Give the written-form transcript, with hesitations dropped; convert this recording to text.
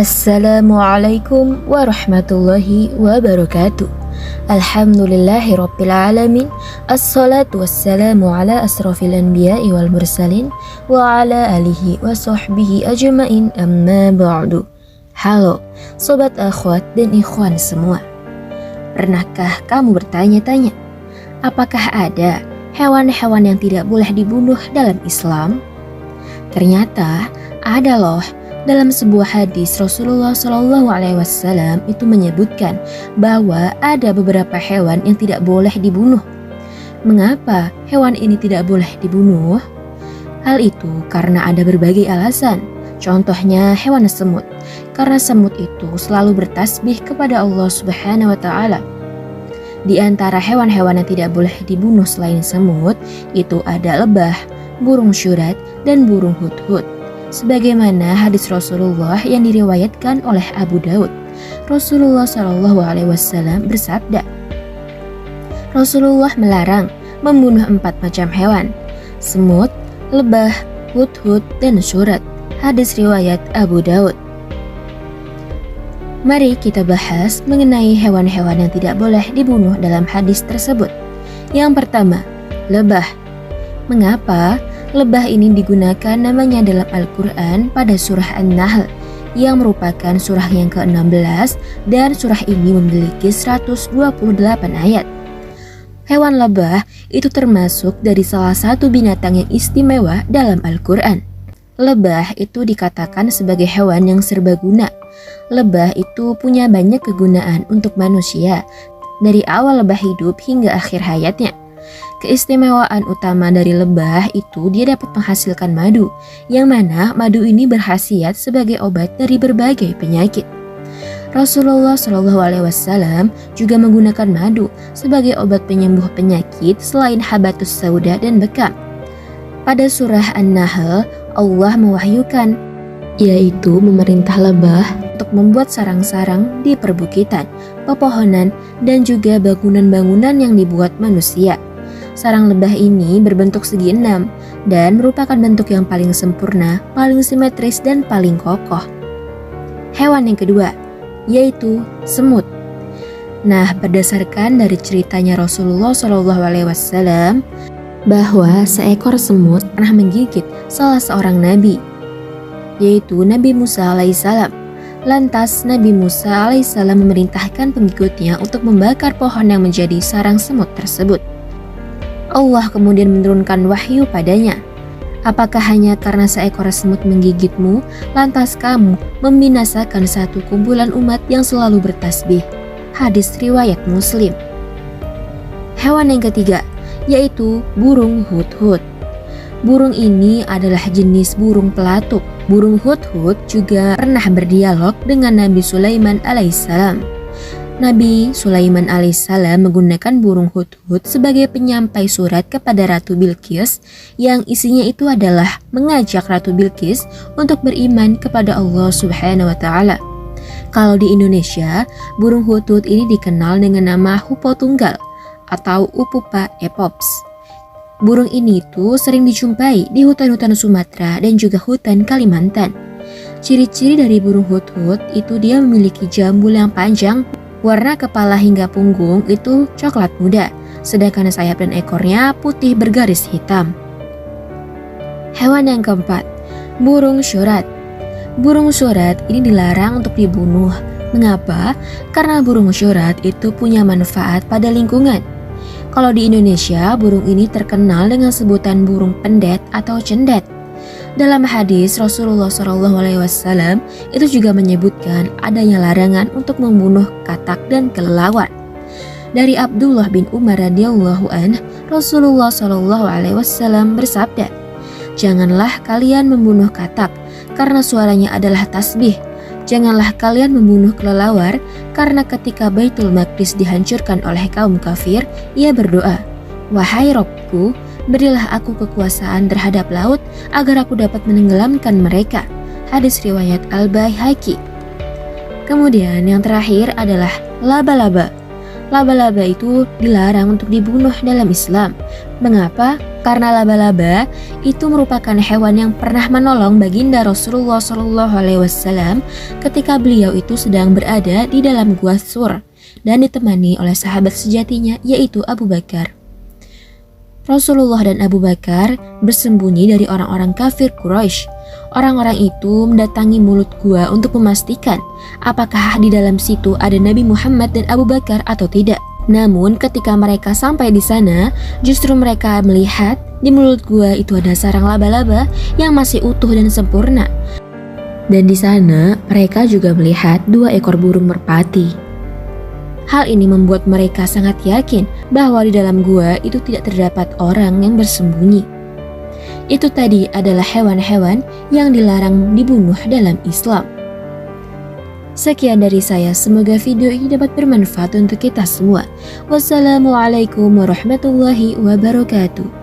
Assalamualaikum warahmatullahi wabarakatuh. Alhamdulillahi rabbil alamin. Assalatu wassalamu ala asrafil anbiya'i wal mursalin wa ala alihi wa sahbihi ajma'in, amma ba'du. Halo sobat akhwat dan ikhwan semua. Pernahkah kamu bertanya-tanya, apakah ada hewan-hewan yang tidak boleh dibunuh dalam Islam? Ternyata ada loh. Dalam sebuah hadis Rasulullah SAW itu menyebutkan bahwa ada beberapa hewan yang tidak boleh dibunuh. Mengapa hewan ini tidak boleh dibunuh? Hal itu karena ada berbagai alasan. Contohnya hewan semut, karena semut itu selalu bertasbih kepada Allah Subhanahu wa Ta'ala. Di antara hewan-hewan yang tidak boleh dibunuh selain semut itu ada lebah, burung syurat, dan burung hudhud. Sebagaimana hadis Rasulullah yang diriwayatkan oleh Abu Daud, Rasulullah SAW bersabda, Rasulullah melarang membunuh 4 macam hewan: semut, lebah, hudhud, dan syurat. Hadis riwayat Abu Daud. Mari kita bahas mengenai hewan-hewan yang tidak boleh dibunuh dalam hadis tersebut. Yang pertama, lebah. Mengapa lebah ini digunakan namanya dalam Al-Quran pada surah An-Nahl yang merupakan surah yang ke-16 dan surah ini memiliki 128 ayat. Hewan lebah itu termasuk dari salah satu binatang yang istimewa dalam Al-Quran. Lebah itu dikatakan sebagai hewan yang serbaguna. Lebah itu punya banyak kegunaan untuk manusia dari awal lebah hidup hingga akhir hayatnya. Keistimewaan utama dari lebah itu dia dapat menghasilkan madu, yang mana madu ini berkhasiat sebagai obat dari berbagai penyakit. Rasulullah SAW juga menggunakan madu sebagai obat penyembuh penyakit selain habatus sauda dan bekam. Pada surah An-Nahl, Allah mewahyukan, yaitu memerintah lebah untuk membuat sarang-sarang di perbukitan, pepohonan, dan juga bangunan-bangunan yang dibuat manusia. Sarang lebah ini berbentuk segi 6 dan merupakan bentuk yang paling sempurna, paling simetris, dan paling kokoh. Hewan yang kedua, yaitu semut. Nah, berdasarkan dari ceritanya Rasulullah SAW bahwa seekor semut pernah menggigit salah seorang nabi, yaitu Nabi Musa alaihissalam. Lantas Nabi Musa alaihissalam memerintahkan pengikutnya untuk membakar pohon yang menjadi sarang semut tersebut. Allah kemudian menurunkan wahyu padanya. Apakah hanya karena seekor semut menggigitmu, lantas kamu membinasakan satu kumpulan umat yang selalu bertasbih? Hadis riwayat Muslim. Hewan yang ketiga, yaitu burung hudhud. Burung ini adalah jenis burung pelatuk. Burung hudhud juga pernah berdialog dengan Nabi Sulaiman alaihissalam. Nabi Sulaiman alaihissalam menggunakan burung hudhud sebagai penyampai surat kepada Ratu Bilqis yang isinya itu adalah mengajak Ratu Bilqis untuk beriman kepada Allah Subhanahu wa Ta'ala. Kalau di Indonesia, burung hudhud ini dikenal dengan nama hupo tunggal atau Upupa epops. Burung ini tuh sering dijumpai di hutan-hutan Sumatera dan juga hutan Kalimantan. Ciri-ciri dari burung hudhud itu dia memiliki jambul yang panjang. Warna kepala hingga punggung itu coklat muda, sedangkan sayap dan ekornya putih bergaris hitam. Hewan yang keempat, burung syurat. Burung syurat ini dilarang untuk dibunuh. Mengapa? Karena burung syurat itu punya manfaat pada lingkungan. Kalau di Indonesia, burung ini terkenal dengan sebutan burung pendet atau cendet. Dalam hadis Rasulullah SAW itu juga menyebutkan adanya larangan untuk membunuh katak dan kelelawar. Dari Abdullah bin Umar radhiyallahu anh, Rasulullah SAW bersabda, janganlah kalian membunuh katak karena suaranya adalah tasbih. Janganlah kalian membunuh kelelawar karena ketika Baitul Maqdis dihancurkan oleh kaum kafir, ia berdoa, wahai Rabbku, berilah aku kekuasaan terhadap laut agar aku dapat menenggelamkan mereka. Hadis riwayat Al-Baihaqi. Kemudian yang terakhir adalah laba-laba. laba-laba itu dilarang untuk dibunuh dalam Islam. Mengapa? Karena laba-laba itu merupakan hewan yang pernah menolong baginda Rasulullah SAW ketika beliau itu sedang berada di dalam gua Sur dan ditemani oleh sahabat sejatinya yaitu Abu Bakar. Rasulullah dan Abu Bakar bersembunyi dari orang-orang kafir Quraisy. Orang-orang itu mendatangi mulut gua untuk memastikan apakah di dalam situ ada Nabi Muhammad dan Abu Bakar atau tidak. Namun ketika mereka sampai di sana, justru mereka melihat di mulut gua itu ada sarang laba-laba yang masih utuh dan sempurna. Dan di sana mereka juga melihat 2 ekor burung merpati. Hal ini membuat mereka sangat yakin bahwa di dalam gua itu tidak terdapat orang yang bersembunyi. Itu tadi adalah hewan-hewan yang dilarang dibunuh dalam Islam. Sekian dari saya, semoga video ini dapat bermanfaat untuk kita semua. Wassalamualaikum warahmatullahi wabarakatuh.